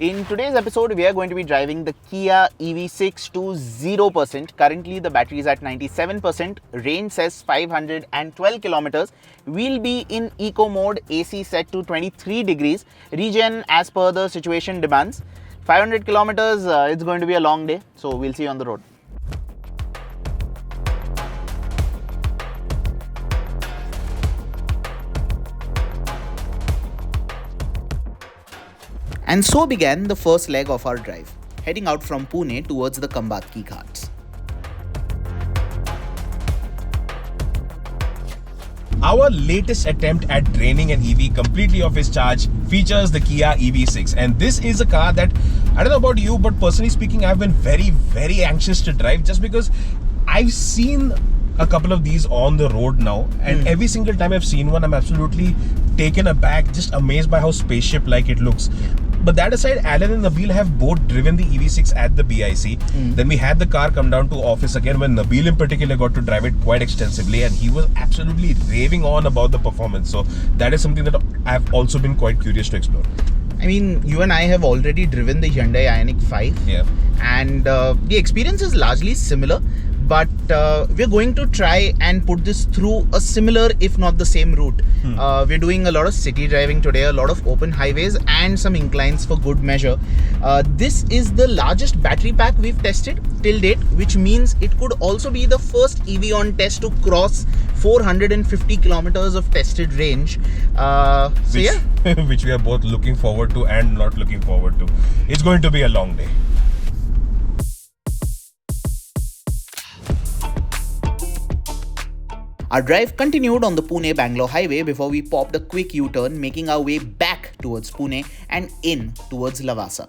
In today's episode, we are going to be driving the Kia EV6 to 0%. Currently, the battery is at 97%. Range says 512 kilometers. We'll be in eco mode, AC set to 23 degrees. Regen as per the situation demands. 500 kilometers, it's going to be a long day. So we'll see you on the road. And so began the first leg of our drive, heading out from Pune towards the Kambatki Ghats. Our latest attempt at draining an EV completely off its charge features the Kia EV6, and this is a car that, I don't know about you, but personally speaking, I've been very anxious to drive just because I've seen a couple of these on the road now, and every single time I've seen one, I'm absolutely taken aback, just amazed by how spaceship-like it looks. But that aside, Alan and Nabil have both driven the EV6 at the BIC. Then we had the car come down to office again when Nabil in particular got to drive it quite extensively, and he was absolutely raving on about the performance. So that is something that I've also been quite curious to explore. I mean, you and I have already driven the Hyundai Ioniq 5. Yeah. And the experience is largely similar. But we're going to try and put this through a similar, if not the same route. We're doing a lot of city driving today, a lot of open highways and some inclines for good measure. This is the largest battery pack we've tested till date, which means it could also be the first EV on test to cross 450 kilometers of tested range. Which we are both looking forward to and not looking forward to. It's going to be a long day. Our drive continued on the Pune-Bangalore highway before we popped a quick U-turn, making our way back towards Pune and in towards Lavasa.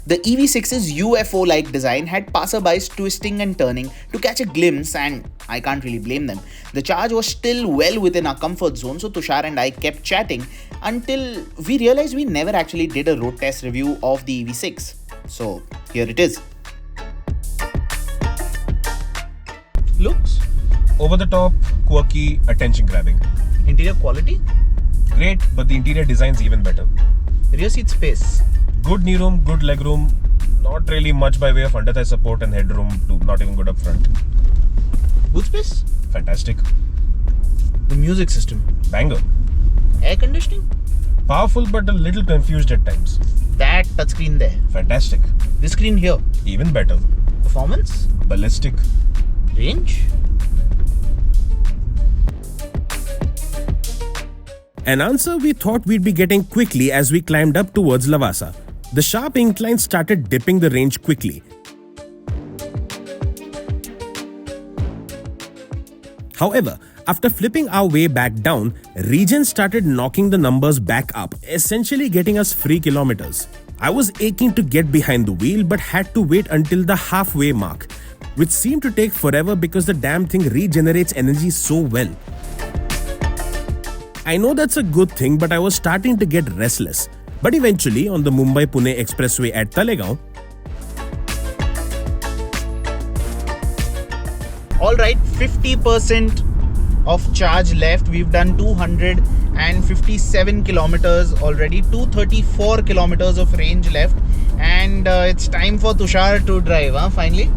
The EV6's UFO-like design had passerbys twisting and turning to catch a glimpse, and I can't really blame them. The charge was still well within our comfort zone, so Tushar and I kept chatting until we realized we never actually did a road test review of the EV6. So here it is. Looks over the top, quirky, attention grabbing. Interior quality? Great, but the interior design's even better. Rear seat space? Good knee room, good leg room. Not really much by way of under-thigh support and headroom too. Not even good up front. Boot space? Fantastic. The music system? Banger. Air conditioning? Powerful but a little confused at times. That touchscreen there? Fantastic. This screen here? Even better. Performance? Ballistic. Range? An answer we thought we'd be getting quickly as we climbed up towards Lavasa. The sharp incline started dipping the range quickly. However, after flipping our way back down, Regen started knocking the numbers back up, essentially getting us free kilometers. I was aching to get behind the wheel but had to wait until the halfway mark, which seemed to take forever because the damn thing regenerates energy so well. I know that's a good thing, but I was starting to get restless. But eventually, on the Mumbai-Pune expressway at Talegaon, Alright, 50% of charge left. We've done 257 kilometers already, 234 kilometers of range left. And it's time for Tushar to drive, finally.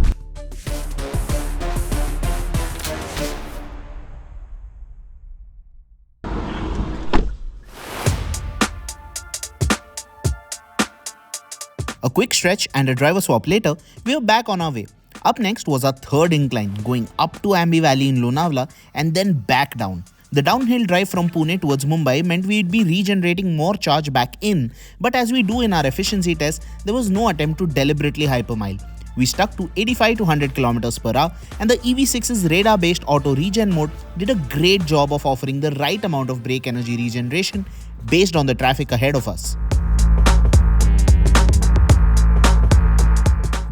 A quick stretch and a driver swap later, we were back on our way. Up next was our third incline, going up to Ambi Valley in Lonavala and then back down. The downhill drive from Pune towards Mumbai meant we'd be regenerating more charge back in, but as we do in our efficiency test, there was no attempt to deliberately hypermile. We stuck to 85 to 100 km per hour, and the EV6's radar-based auto regen mode did a great job of offering the right amount of brake energy regeneration based on the traffic ahead of us.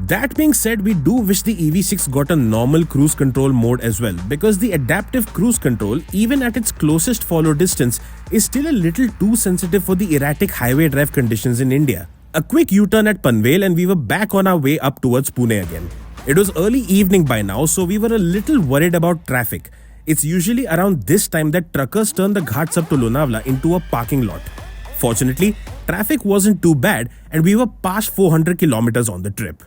That being said, we do wish the EV6 got a normal cruise control mode as well, because the adaptive cruise control, even at its closest follow distance, is still a little too sensitive for the erratic highway drive conditions in India. A quick U-turn at Panvel and we were back on our way up towards Pune again. It was early evening by now, so we were a little worried about traffic. It's usually around this time that truckers turn the ghats up to Lonavala into a parking lot. Fortunately, traffic wasn't too bad and we were past 400 kilometers on the trip.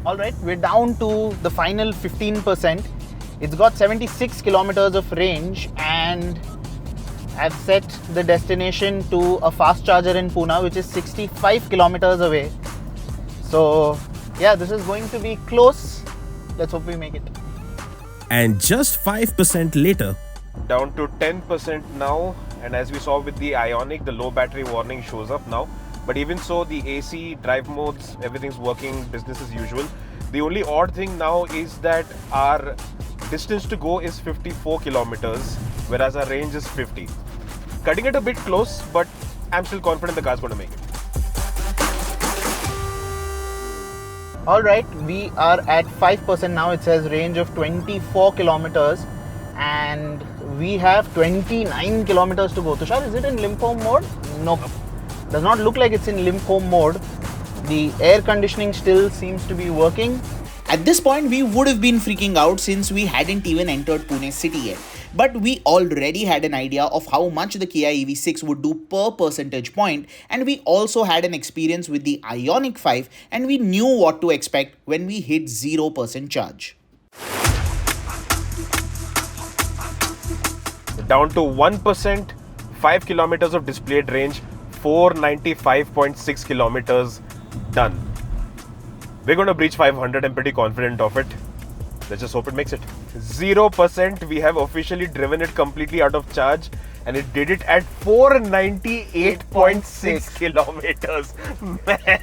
Alright, we're down to the final 15%. It's got 76 kilometers of range and I've set the destination to a fast charger in Pune, which is 65 kilometers away. So yeah, this is going to be close. Let's hope we make it. And just 5% later, Down to 10% now, and as we saw with the Ioniq, the low battery warning shows up now. But even so, the AC, drive modes, everything's working business as usual. The only odd thing now is that our distance to go is 54 kilometers, whereas our range is 50. Cutting it a bit close, but I'm still confident the car's going to make it. Alright, we are at 5% now. It says range of 24 kilometers and we have 29 kilometers to go. Tushar, is it in limp home mode? Nope. Does not look like it's in limp home mode. The air conditioning still seems to be working. At this point, we would have been freaking out since we hadn't even entered Pune city yet. But we already had an idea of how much the Kia EV6 would do per percentage point, and we also had an experience with the Ioniq 5 and we knew what to expect when we hit 0% charge. Down to 1%, 5 kilometers of displayed range, 495.6 kilometers done. We're going to breach 500. I'm pretty confident of it. Let's just hope it makes it. 0%, we have officially driven it completely out of charge, and it did it at 498.6 kilometers. Man,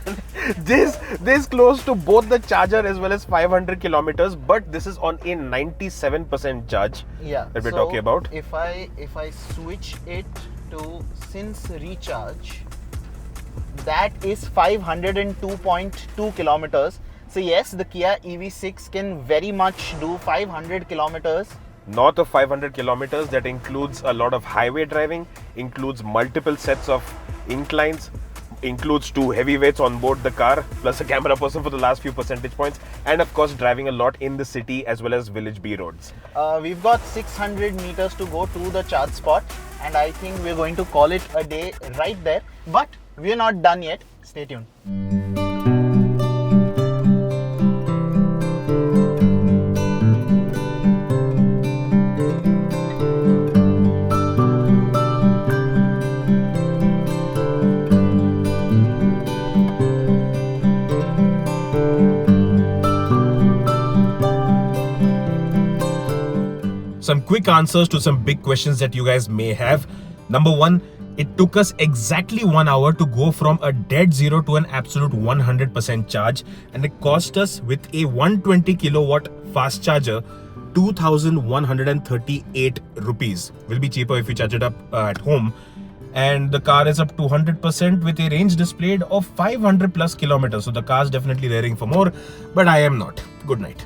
this close to both the charger as well as 500 kilometers, but this is on a 97% charge. Yeah, that we're talking about. If I switch it to since recharge, that is 502.2 kilometers. So yes, the Kia EV6 can very much do 500 kilometers. North of 500 kilometers, that includes a lot of highway driving, includes multiple sets of inclines, includes 2 heavyweights on board the car, plus a camera person for the last few percentage points, and of course driving a lot in the city as well as village B roads. We've got 600 meters to go to the charge spot, and I think we're going to call it a day right there. But we're not done yet. Stay tuned. Some quick answers to some big questions that you guys may have. Number 1, it took us exactly 1 hour to go from a dead zero to an absolute 100% charge, and it cost us with a 120 kilowatt fast charger 2,138 rupees. Will be cheaper if you charge it up at home. And the car is up to 100% with a range displayed of 500 plus kilometers. So the car's definitely raring for more, but I am not. Good night.